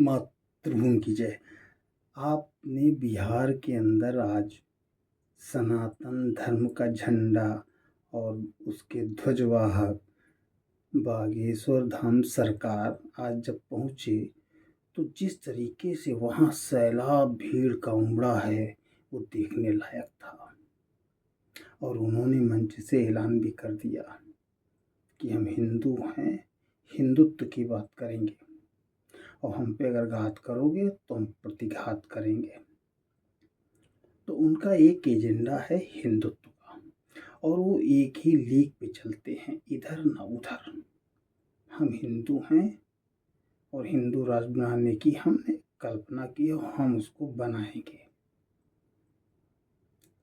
मातृभूमि की जय। आपने बिहार के अंदर आज सनातन धर्म का झंडा और उसके ध्वजवाहक बागेश्वर धाम सरकार आज जब पहुँचे तो जिस तरीके से वहाँ सैलाब भीड़ का उमड़ा है वो देखने लायक था। और उन्होंने मंच से ऐलान भी कर दिया कि हम हिंदू हैं, हिंदुत्व की बात करेंगे और हम पे अगर घात करोगे तो हम प्रतिघात करेंगे। तो उनका एक एजेंडा है हिंदुत्व का और वो एक ही लीग पे चलते हैं, इधर ना उधर। हम हिंदू हैं और हिंदू राष्ट्र बनाने की हमने कल्पना की और हम उसको बनाएंगे।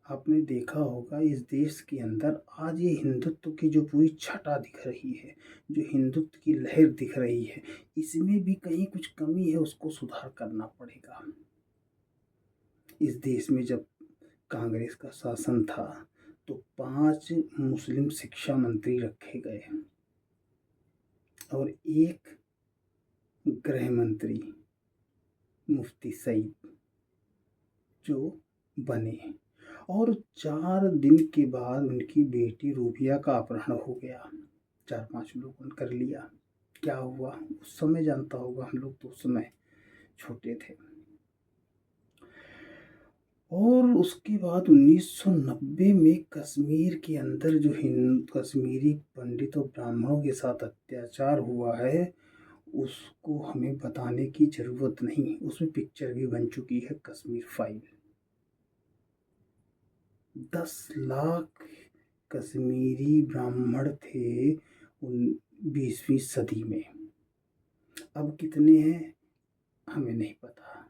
आपने देखा होगा इस देश के अंदर आज ये हिंदुत्व की जो पूरी छटा दिख रही है, जो हिंदुत्व की लहर दिख रही है, इसमें भी कहीं कुछ कमी है, उसको सुधार करना पड़ेगा। इस देश में जब कांग्रेस का शासन था तो 5 मुस्लिम शिक्षा मंत्री रखे गए और एक गृह मंत्री मुफ्ती सईद जो बने और 4 दिन के बाद उनकी बेटी रूबिया का अपहरण हो गया। 4-5 लोगों ने कर लिया। क्या हुआ उस समय जानता होगा, हम लोग तो उस समय छोटे थे। और उसके बाद 1990 में कश्मीर के अंदर जो कश्मीरी पंडित और ब्राह्मणों के साथ अत्याचार हुआ है उसको हमें बताने की ज़रूरत नहीं, उसमें पिक्चर भी बन चुकी है, कश्मीर फाइल। 10 लाख कश्मीरी ब्राह्मण थे 20वीं सदी में। अब कितने हैं हमें नहीं पता,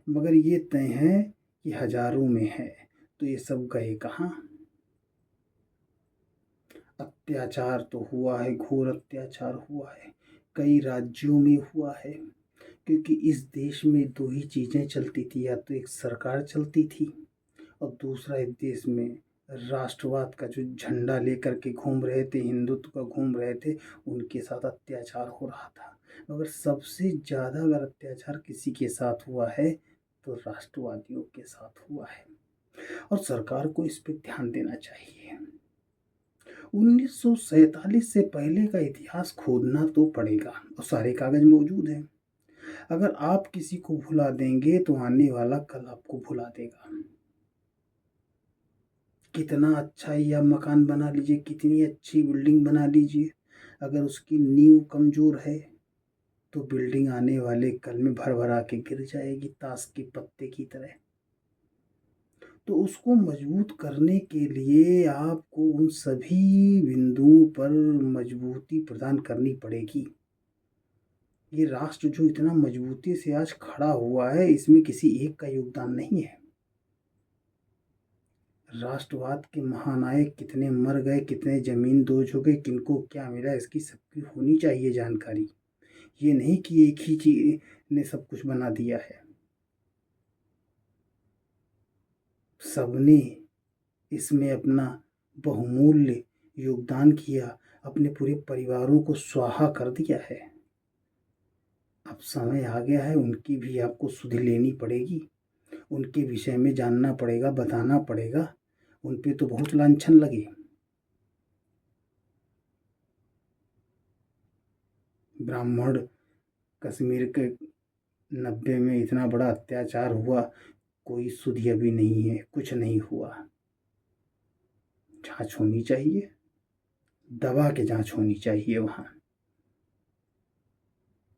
मगर ये तय है कि हजारों में है। तो ये सब गए कहाँ? अत्याचार तो हुआ है, घोर अत्याचार हुआ है, कई राज्यों में हुआ है। क्योंकि इस देश में 2 ही चीज़ें चलती थी, या तो एक सरकार चलती थी और दूसरा इस देश में राष्ट्रवाद का जो झंडा लेकर के घूम रहे थे, हिंदुत्व का घूम रहे थे, उनके साथ अत्याचार हो रहा था। मगर सबसे ज़्यादा अगर अत्याचार किसी के साथ हुआ है तो राष्ट्रवादियों के साथ हुआ है और सरकार को इस पर ध्यान देना चाहिए। 1947 से पहले का इतिहास खोदना तो पड़ेगा और सारे कागज मौजूद हैं। अगर आप किसी को भुला देंगे तो आने वाला कल आपको भुला देगा। कितना अच्छा ही आप मकान बना लीजिए, कितनी अच्छी बिल्डिंग बना लीजिए, अगर उसकी नींव कमजोर है तो बिल्डिंग आने वाले कल में भर भरा के गिर जाएगी, ताश के पत्ते की तरह। तो उसको मजबूत करने के लिए आपको उन सभी बिंदुओं पर मजबूती प्रदान करनी पड़ेगी। ये राष्ट्र जो इतना मजबूती से आज खड़ा हुआ है, इसमें किसी एक का योगदान नहीं है। राष्ट्रवाद के महानायक कितने मर गए, कितने जमीन दोज हो गए, किनको क्या मिला, इसकी सबकी होनी चाहिए जानकारी। ये नहीं कि एक ही चीज ने सब कुछ बना दिया है। सबने इसमें अपना बहुमूल्य योगदान किया, अपने पूरे परिवारों को स्वाहा कर दिया है। अब समय आ गया है, उनकी भी आपको सुध लेनी पड़ेगी, उनके विषय में जानना पड़ेगा, बताना पड़ेगा। उन पे तो बहुत लांछन लगे। ब्राह्मण कश्मीर के 90 में इतना बड़ा अत्याचार हुआ, कोई सुध अभी नहीं है, कुछ नहीं हुआ। जांच होनी चाहिए, दबा के जांच होनी चाहिए। वहाँ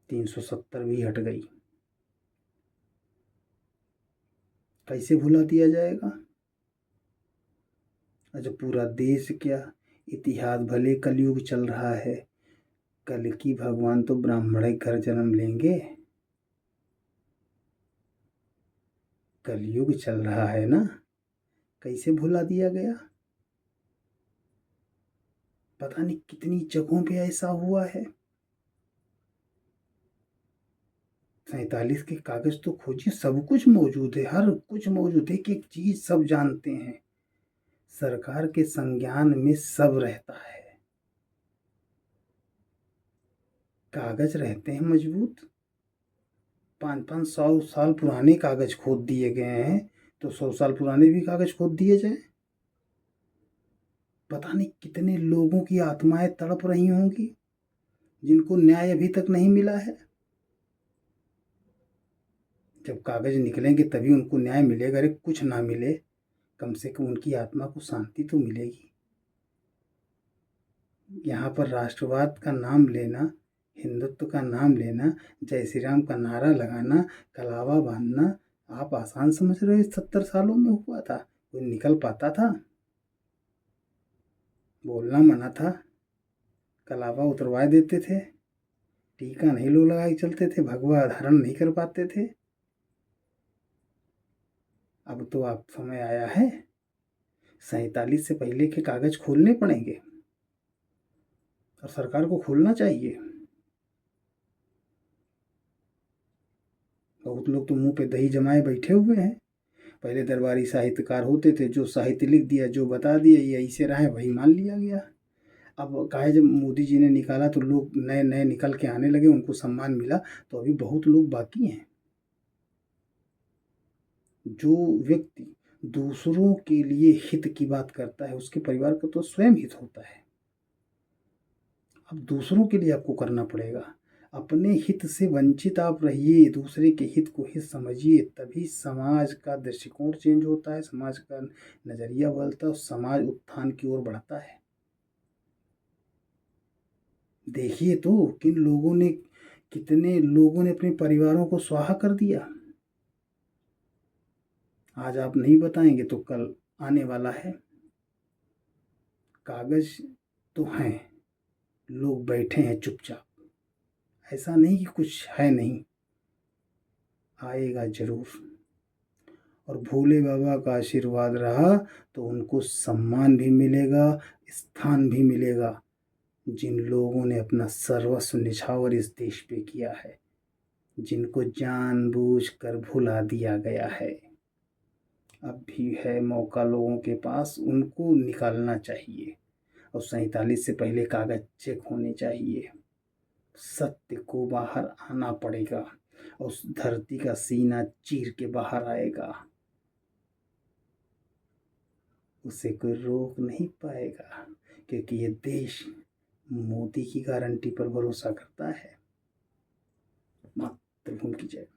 370 भी हट गई, कैसे भुला दिया जाएगा? अच्छा, पूरा देश क्या, इतिहास भले कलयुग चल रहा है, कल की भगवान तो ब्राह्मण के घर जन्म लेंगे। कलयुग चल रहा है ना, कैसे भुला दिया गया? पता नहीं कितनी जगहों पे ऐसा हुआ है। 47 के कागज तो खोजिए, सब कुछ मौजूद है, हर कुछ मौजूद है, कि एक चीज सब जानते हैं, सरकार के संज्ञान में सब रहता है, कागज रहते हैं मजबूत। 5-5 100 साल पुराने कागज खोद दिए गए हैं, तो 100 साल पुराने भी कागज खोद दिए जाए। पता नहीं कितने लोगों की आत्माएं तड़प रही होंगी जिनको न्याय अभी तक नहीं मिला है। जब कागज निकलेंगे तभी उनको न्याय मिलेगा। अरे कुछ ना मिले, कम से कम उनकी आत्मा को शांति तो मिलेगी। यहाँ पर राष्ट्रवाद का नाम लेना, हिंदुत्व का नाम लेना, जय श्री राम का नारा लगाना, कलावा बांधना आप आसान समझ रहे हो? 70 सालों में हुआ था? कोई निकल पाता था? बोलना मना था, कलावा उतरवा देते थे, टीका नहीं लोग लगा के चलते थे, भगवा धारण नहीं कर पाते थे। अब तो आप समय आया है, 47 से पहले के कागज खोलने पड़ेंगे और सरकार को खोलना चाहिए। बहुत लोग तो मुंह पे दही जमाए बैठे हुए हैं। पहले दरबारी साहित्यकार होते थे, जो साहित्य लिख दिया, जो बता दिया, ये ऐसे रहा है, वही मान लिया गया। अब कहा जब मोदी जी ने निकाला तो लोग नए नए निकल के आने लगे, उनको सम्मान मिला, तो अभी बहुत लोग बाकी हैं। जो व्यक्ति दूसरों के लिए हित की बात करता है, उसके परिवार का तो स्वयं हित होता है। अब दूसरों के लिए आपको करना पड़ेगा। अपने हित से वंचित आप रहिए, दूसरे के हित को हित समझिए, तभी समाज का दृष्टिकोण चेंज होता है, समाज का नज़रिया बदलता है और समाज उत्थान की ओर बढ़ता है। देखिए तो कितने लोगों ने अपने परिवारों को स्वाहा कर दिया। आज आप नहीं बताएंगे तो कल आने वाला है। कागज तो हैं, लोग बैठे हैं चुपचाप। ऐसा नहीं कि कुछ है नहीं, आएगा जरूर। और भोले बाबा का आशीर्वाद रहा तो उनको सम्मान भी मिलेगा, स्थान भी मिलेगा। जिन लोगों ने अपना सर्वस्व निछावर इस देश पे किया है, जिनको जानबूझकर भुला दिया गया है, अब भी है मौका लोगों के पास, उनको निकालना चाहिए। और 47 से पहले कागज चेक होने चाहिए। सत्य को बाहर आना पड़ेगा और उस धरती का सीना चीर के बाहर आएगा। उसे कोई रोक नहीं पाएगा, क्योंकि ये देश मोदी की गारंटी पर भरोसा करता है। मातृभूमि की जय।